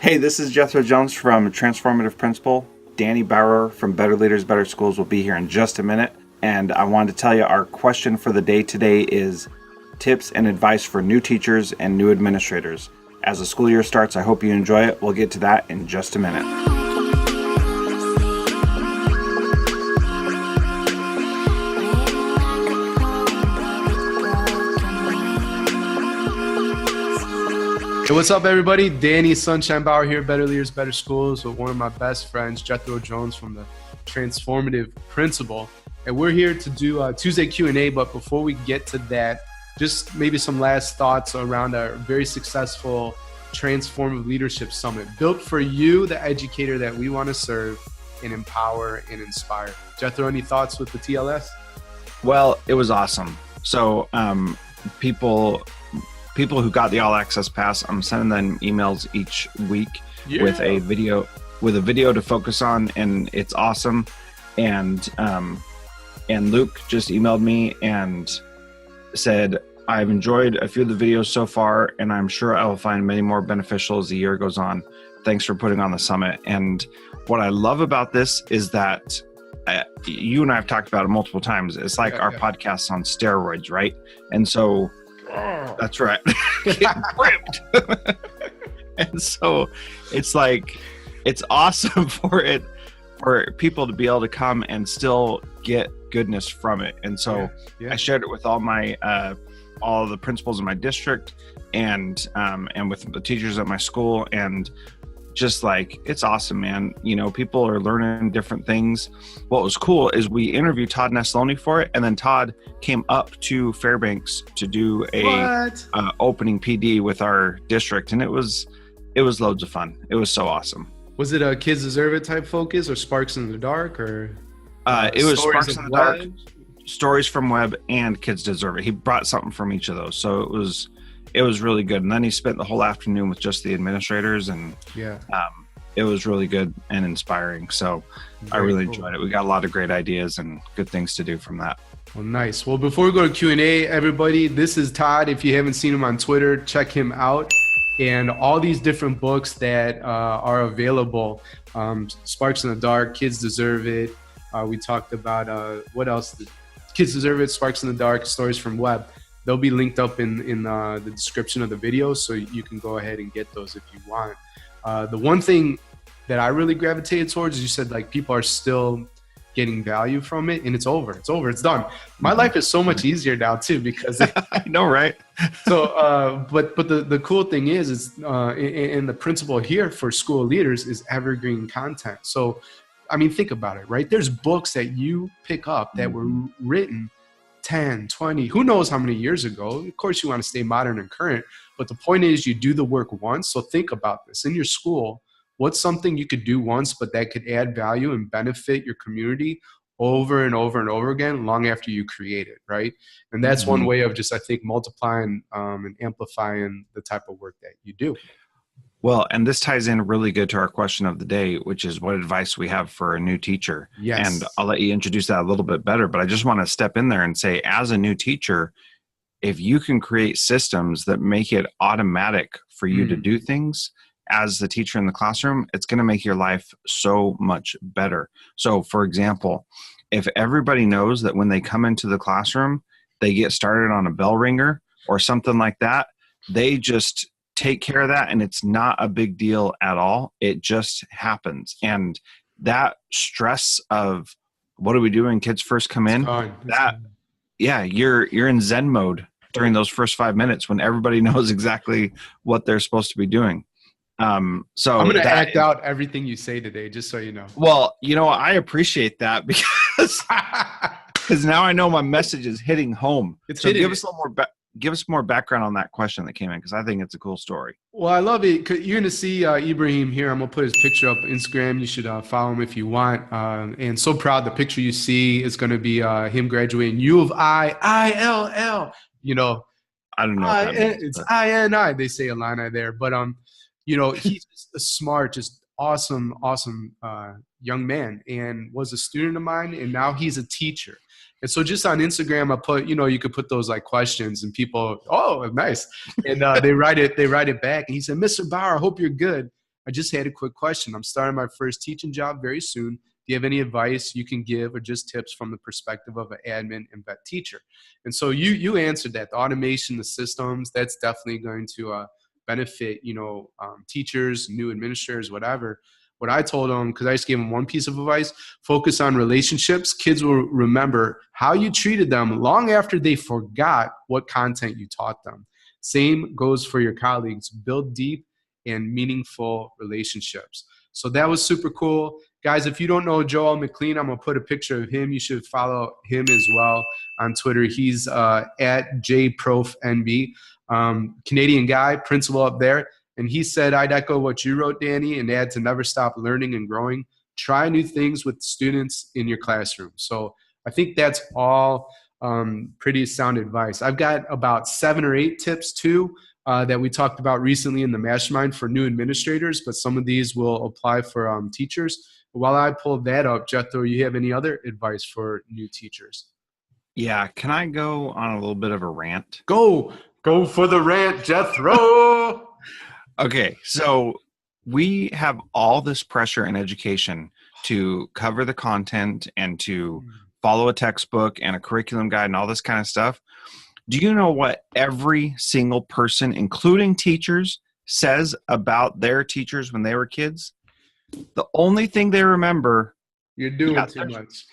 Hey, this is Jethro Jones from Transformative Principal. Danny Bauer from Better Leaders, Better Schools will be here in just a minute. And I wanted to tell you our question for the day today is tips and advice for new teachers and new administrators. As the school year starts, I hope you enjoy it. We'll get to that in just a minute. Hey, what's up, everybody? Danny Sunshine Bauer here, Better Leaders, Better Schools, with one of my best friends, Jethro Jones from the Transformative Principal. And we're here to do Tuesday Q&A, but before we get to that, just maybe some last thoughts around our very successful Transformative Leadership Summit, built for you, the educator that we want to serve and empower and inspire. Jethro, any thoughts with the TLS? Well, it was awesome. So people who got the all access pass, I'm sending them emails each week with a video to focus on, and it's awesome. And Luke just emailed me and said, I've enjoyed a few of the videos so far, and I'm sure I will find many more beneficial as the year goes on. Thanks for putting on the summit. And what I love about this is that you and I have talked about it multiple times. It's like our podcasts on steroids, right? And so that's right. Getting ripped. And so it's like, it's awesome for people to be able to come and still get goodness from it. And so I shared it with all the principals in my district and with the teachers at my school, and just like, it's awesome, man. You know, people are learning different things. What was cool is we interviewed Todd Nesloni for it, and then Todd came up to Fairbanks to do a opening PD with our district, and it was loads of fun. It was so awesome. Was it a Kids Deserve It type focus, or Sparks in the Dark, or it was Sparks in the Dark, Stories from Web, and Kids Deserve It. He brought something from each of those, so it was really good. And then he spent the whole afternoon with just the administrators, and it was really good and inspiring. So I really enjoyed it. We got a lot of great ideas and good things to do from that. Well, nice. Well, before we go to Q&A, everybody, this is Todd. If you haven't seen him on Twitter, check him out. And all these different books that are available, Sparks in the Dark, Kids Deserve It. We talked about, what else? Kids Deserve It, Sparks in the Dark, Stories from Web. They'll be linked up in the description of the video, so you can go ahead and get those if you want. The one thing that I really gravitated towards is you said, like, people are still getting value from it, and it's over. It's done. My life is so much easier now too, because I know, right? So, but the cool thing is and the principle here for school leaders is evergreen content. So, I mean, think about it, right? There's books that you pick up that were written 10, 20, who knows how many years ago. Of course, you want to stay modern and current, but the point is you do the work once. So think about this. In your school, what's something you could do once, but that could add value and benefit your community over and over and over again, long after you create it, right? And that's one way of just, I think, multiplying and amplifying the type of work that you do. Well, and this ties in really good to our question of the day, which is what advice we have for a new teacher. Yes. And I'll let you introduce that a little bit better, but I just want to step in there and say, as a new teacher, if you can create systems that make it automatic for you to do things as the teacher in the classroom, it's going to make your life so much better. So, for example, if everybody knows that when they come into the classroom, they get started on a bell ringer or something like that, they just take care of that, and it's not a big deal at all. It just happens. And that stress of what do we do when kids first come in, you're in Zen mode during those first 5 minutes when everybody knows exactly what they're supposed to be doing. So I'm going to act out everything you say today, just so you know. Well, I appreciate that because now I know my message is hitting home. Give us a little more give us more background on that question that came in, because I think it's a cool story. Well, I love it. You're going to see Ibrahim here. I'm going to put his picture up on Instagram. You should follow him if you want. And so proud. The picture you see is going to be him graduating U of ILL. You know, I don't know. It's INI. They say Illini there. But, he's just a smart, just awesome young man, and was a student of mine. And now he's a teacher. And so just on Instagram, I put, you could put those like questions, and people, oh, nice. And they write it back. And he said, Mr. Bauer, I hope you're good. I just had a quick question. I'm starting my first teaching job very soon. Do you have any advice you can give or just tips from the perspective of an admin and vet teacher? And so you answered that. The automation, the systems, that's definitely going to benefit, teachers, new administrators, whatever. What I told them, because I just gave them one piece of advice, focus on relationships. Kids will remember how you treated them long after they forgot what content you taught them. Same goes for your colleagues. Build deep and meaningful relationships. So that was super cool. Guys, if you don't know Joel McLean, I'm going to put a picture of him. You should follow him as well on Twitter. He's at JProfNB. Canadian guy, principal up there. And he said, I'd echo what you wrote, Danny, and add to never stop learning and growing. Try new things with students in your classroom. So I think that's all pretty sound advice. I've got about 7 or 8 tips too that we talked about recently in the mastermind for new administrators, but some of these will apply for teachers. While I pulled that up, Jethro, you have any other advice for new teachers? Yeah, can I go on a little bit of a rant? Go for the rant, Jethro. Okay, so we have all this pressure in education to cover the content and to follow a textbook and a curriculum guide and all this kind of stuff. Do you know what every single person, including teachers, says about their teachers when they were kids? The only thing they remember, you're doing too much.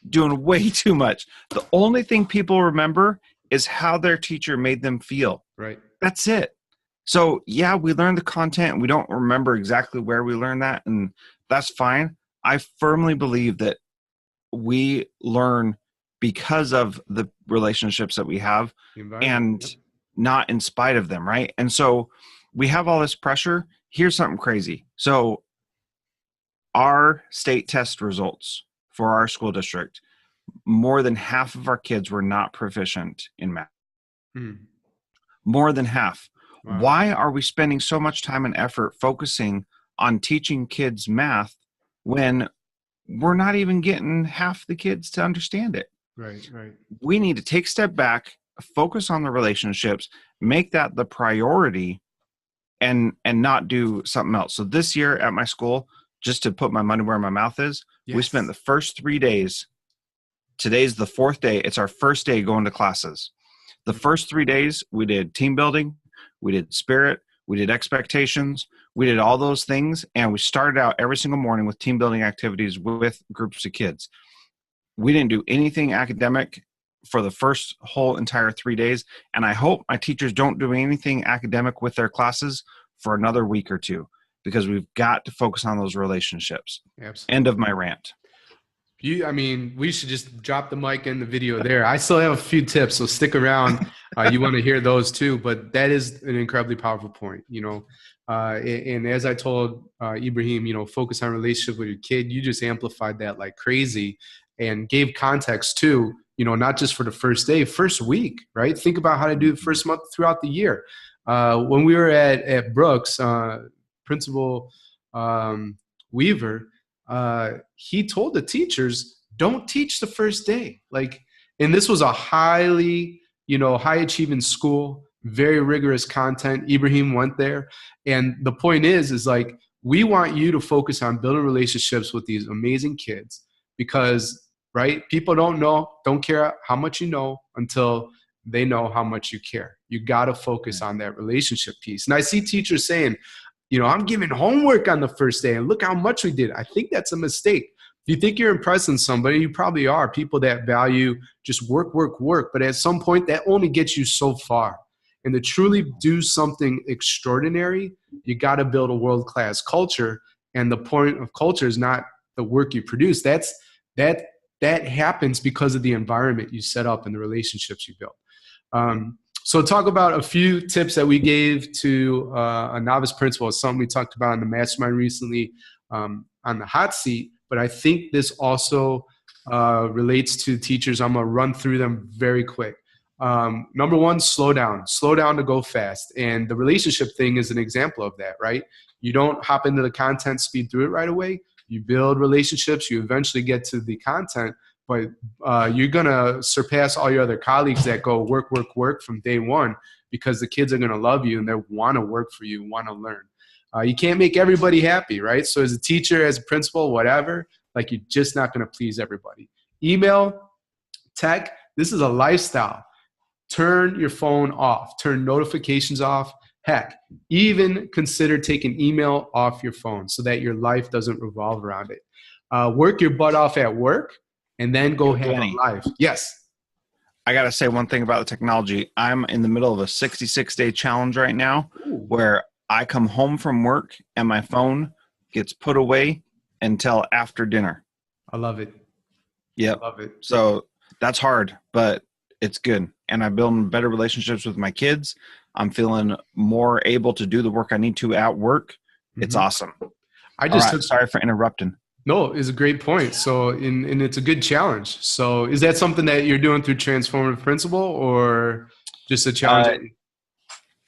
Doing way too much. The only thing people remember is how their teacher made them feel. Right. That's it. So yeah, we learn the content and we don't remember exactly where we learned that, and that's fine. I firmly believe that we learn because of the relationships that we have and not in spite of them, right? And so we have all this pressure. Here's something crazy. So our state test results for our school district, more than half of our kids were not proficient in math. More than half. Wow. Why are we spending so much time and effort focusing on teaching kids math when we're not even getting half the kids to understand it? Right. We need to take a step back, focus on the relationships, make that the priority, and not do something else. So this year at my school, just to put my money where my mouth is, we spent the first 3 days. Today's the 4th day. It's our first day going to classes. The first 3 days, we did team building, we did spirit, we did expectations, we did all those things, and we started out every single morning with team building activities with groups of kids. We didn't do anything academic for the first whole entire 3 days, and I hope my teachers don't do anything academic with their classes for another week or two, because we've got to focus on those relationships. Absolutely. End of my rant. We should just drop the mic in the video there. I still have a few tips, so stick around. You want to hear those too, but that is an incredibly powerful point, and as I told Ibrahim, focus on relationship with your kid. You just amplified that like crazy and gave context too, not just for the first day, first week, right? Think about how to do the first month throughout the year. When we were at Brooks, Principal Weaver, he told the teachers, don't teach the first day. And this was a highly, high achieving school, very rigorous content. Ibrahim went there. And the point is we want you to focus on building relationships with these amazing kids because, right, people don't care how much you know until they know how much you care. You got to focus on that relationship piece. And I see teachers saying, I'm giving homework on the first day and look how much we did. I think that's a mistake. If you think you're impressing somebody, you probably are. People that value just work. But at some point, that only gets you so far. And to truly do something extraordinary, you got to build a world-class culture. And the point of culture is not the work you produce. That happens because of the environment you set up and the relationships you build. So talk about a few tips that we gave to a novice principal. It's something we talked about in the mastermind recently on the hot seat. But I think this also relates to teachers. I'm going to run through them very quick. Number one, slow down to go fast. And the relationship thing is an example of that, right? You don't hop into the content, speed through it right away. You build relationships. You eventually get to the content. But you're going to surpass all your other colleagues that go work from day one because the kids are going to love you and they want to work for you, want to learn. You can't make everybody happy, right? So as a teacher, as a principal, whatever, like you're just not going to please everybody. Email, tech, this is a lifestyle. Turn your phone off. Turn notifications off. Heck, even consider taking email off your phone so that your life doesn't revolve around it. Work your butt off at work and then go have a life. Yes. I got to say one thing about the technology. I'm in the middle of a 66-day challenge right now where I come home from work and my phone gets put away until after dinner. I love it. Yep. I love it. So that's hard, but it's good. And I'm building better relationships with my kids. I'm feeling more able to do the work I need to at work. It's awesome. Sorry for interrupting. No, it's a great point. So, and it's a good challenge. So is that something that you're doing through Transformative Principal or just a challenge?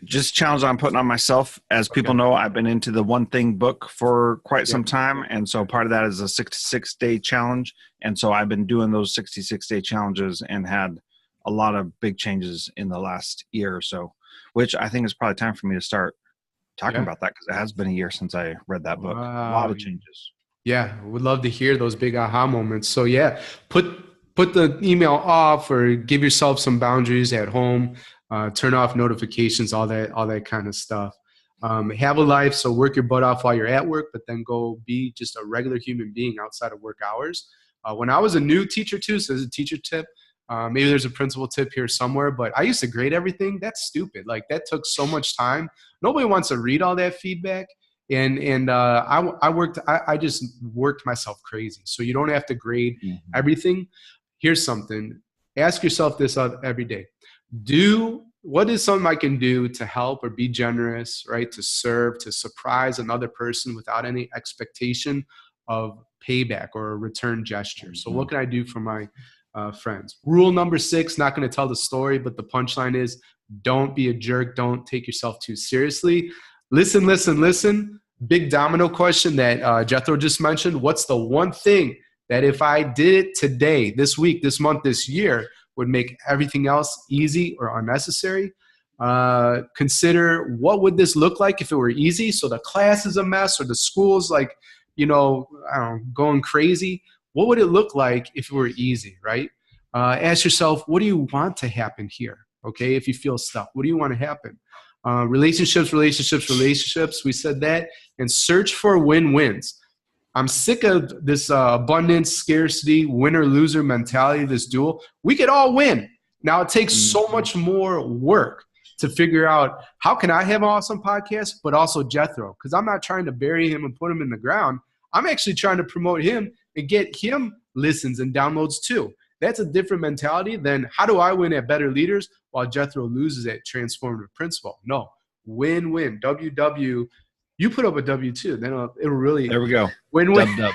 Just challenge I'm putting on myself. As people know, I've been into the One Thing book for quite some time. And so part of that is a 66-day challenge. And so I've been doing those 66-day challenges and had a lot of big changes in the last year or so, which I think is probably time for me to start talking about that because it has been a year since I read that book. Wow. A lot of changes. Yeah, would love to hear those big aha moments. So yeah, put the email off or give yourself some boundaries at home. Turn off notifications, all that kind of stuff. Have a life, so work your butt off while you're at work, but then go be just a regular human being outside of work hours. When I was a new teacher too, so as a teacher tip, maybe there's a principal tip here somewhere, but I used to grade everything. That's stupid. Like that took so much time. Nobody wants to read all that feedback. And I just worked myself crazy. So you don't have to grade everything. Here's something. Ask yourself this every day. What is something I can do to help or be generous, right? To serve, to surprise another person without any expectation of payback or a return gesture. So what can I do for my friends? Rule number 6, not going to tell the story, but the punchline is don't be a jerk. Don't take yourself too seriously. Listen. Big domino question that Jethro just mentioned. What's the one thing that if I did it today, this week, this month, this year, would make everything else easy or unnecessary? Consider what would this look like if it were easy? So the class is a mess or the school's like, going crazy. What would it look like if it were easy, right? Ask yourself, what do you want to happen here? Okay, if you feel stuck, what do you want to happen? Relationships. We said that. And search for win-wins. I'm sick of this abundance, scarcity, winner-loser mentality, this duel. We could all win. Now, it takes so much more work to figure out how can I have an awesome podcast, but also Jethro, because I'm not trying to bury him and put him in the ground. I'm actually trying to promote him and get him listens and downloads too. That's a different mentality than how do I win at Better Leaders while Jethro loses at Transformative Principal. No, win-win. WW. You put up a W too. Then it'll really. There we go. Win-win. Dub.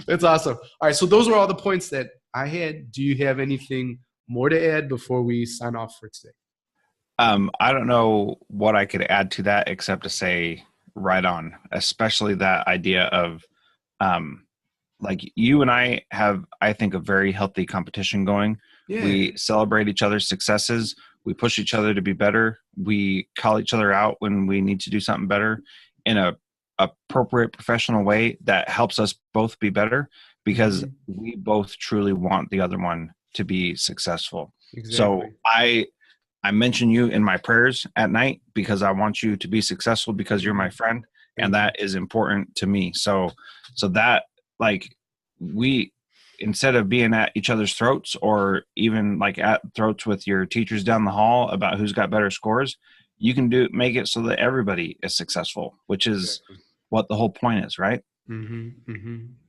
That's awesome. All right, so those were all the points that I had. Do you have anything more to add before we sign off for today? I don't know what I could add to that except to say right on, especially that idea of like you and I have, I think, a very healthy competition going. Yeah. We celebrate each other's successes. We push each other to be better. We call each other out when we need to do something better in a appropriate professional way that helps us both be better because we both truly want the other one to be successful. Exactly. So I mention you in my prayers at night because I want you to be successful because you're my friend and that is important to me. So that like we, instead of being at each other's throats or even like at throats with your teachers down the hall about who's got better scores, you can make it so that everybody is successful, which is what the whole point is, right?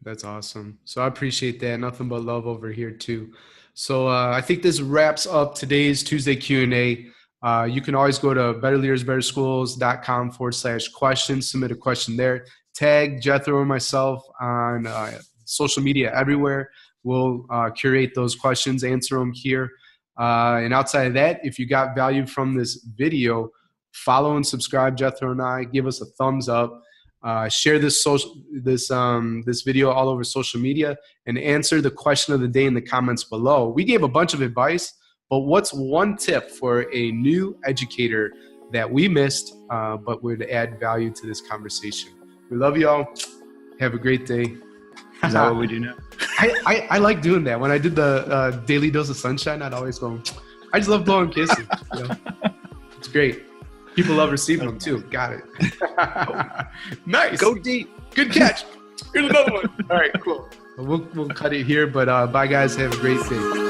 That's awesome. So I appreciate that. Nothing but love over here too. So I think this wraps up today's Tuesday Q&A. You can always go to betterleadersbetterschools.com/questions, submit a question there. Tag Jethro or myself on social media everywhere. We'll curate those questions, answer them here. And outside of that, if you got value from this video, follow and subscribe Jethro and I. Give us a thumbs up. Share this video all over social media and answer the question of the day in the comments below. We gave a bunch of advice, but what's one tip for a new educator that we missed, but would add value to this conversation. We love y'all. Have a great day. Is that what we do now? I like doing that. When I did the Daily Dose of Sunshine, I'd always go, I just love blowing kisses. You know? It's great. People love receiving them too. Got it. Nice. Go deep. Good catch. Here's another one. All right, cool. We'll cut it here, but bye guys. Have a great day.